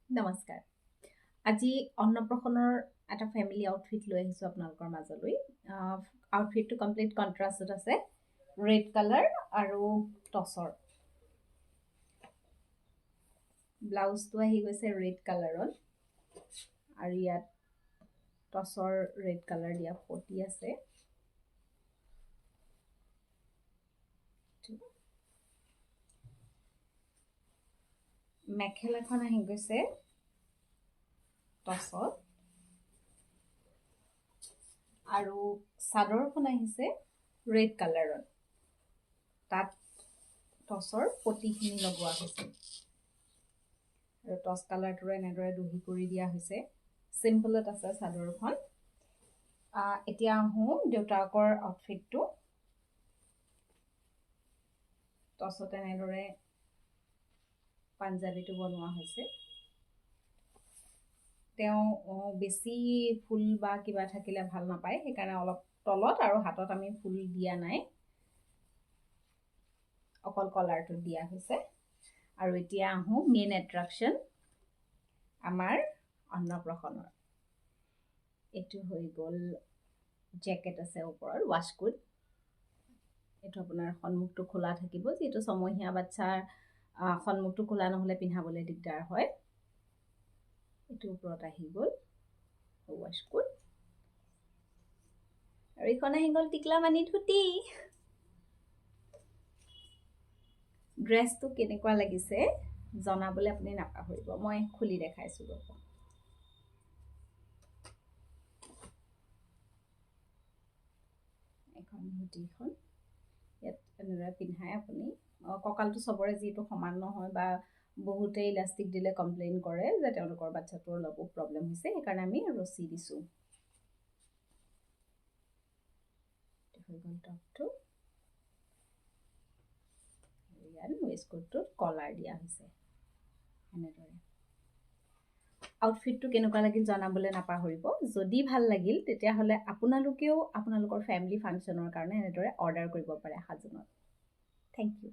নমস্কাৰ। আজি অন্নপ্ৰসন্নৰ এটা ফেমিলি আউটফিট লৈ আহিছোঁ আপোনালোকৰ মাজলৈ। আউটফিটটো কমপ্লিট কণ্ট্ৰাষ্টত আছে, ৰেড কালাৰ আৰু টচৰ। ব্লাউজটো আহি গৈছে ৰেড কালাৰত আৰু ইয়াত টচৰ ৰেড কালাৰ দিয়া পটি আছে। মেখেলাখন আহি গৈছে টচত আৰু চাদৰখন আহিছে ৰেড কালাৰত। তাত টচৰ পটিখিনি লগোৱা হৈছে আৰু টচ কালাৰটোৰে এনেদৰে দহি কৰি দিয়া হৈছে। চিম্পলত আছে চাদৰখন। এতিয়া আহোঁ দেউতাকৰ আউটফিটটো। টচত এনেদৰে পাঞ্জাবীটো বনোৱা হৈছে। তেওঁ বেছি ফুল বা কিবা থাকিলে ভাল নাপায়, সেইকাৰণে অলপ তলত আৰু হাতত আমি ফুল দিয়া নাই, অকল কলাৰটো দিয়া হৈছে। আৰু এতিয়া আহোঁ মেইন এট্ৰাকশ্যন আমাৰ অন্নপ্ৰসন্নৰ। এইটো হৈ গ'ল জেকেট আছে ওপৰত, ৱাছকোট। এইটো আপোনাৰ সন্মুখটো খোলা থাকিব, যিহেতু ছমহীয়া বাচ্ছাৰ সন্মুখটো খোলা নহ'লে পিন্ধাবলৈ দিগদাৰ হয়। এইটো ওপৰত আহি গ'ল ৱাছকোট আৰু এইখন আহি গ'ল টিকলামানি ধুতি। ড্ৰেছটো কেনেকুৱা লাগিছে জনাবলৈ আপুনি নাপাহৰিব। মই খুলি দেখাইছোঁ ৰ'ব। এখন ধুতিখন ইয়াত এনেদৰে পিন্ধাই আপুনি কঁকালটো চবৰে যিহেতু সমান নহয়, বা বহুতে ইলাষ্টিক দিলে কমপ্লেইন কৰে যে তেওঁলোকৰ বাচ্ছাটোৰ অলপ প্ৰব্লেম হৈছে, সেইকাৰণে আমি ৰছী দিছোঁ। হৈ গ'ল টপটো। ইয়াত ৱেষ্টকোটটোত কলাৰ দিয়া হৈছে এনেদৰে। আউটফিটটো কেনেকুৱা লাগিল জনাবলৈ নাপাহৰিব। যদি ভাল লাগিল তেতিয়াহ'লে আপোনালোকেও আপোনালোকৰ ফেমিলি ফাংচনৰ কাৰণে এনেদৰে অৰ্ডাৰ কৰিব পাৰে সাজোনত। Thank U.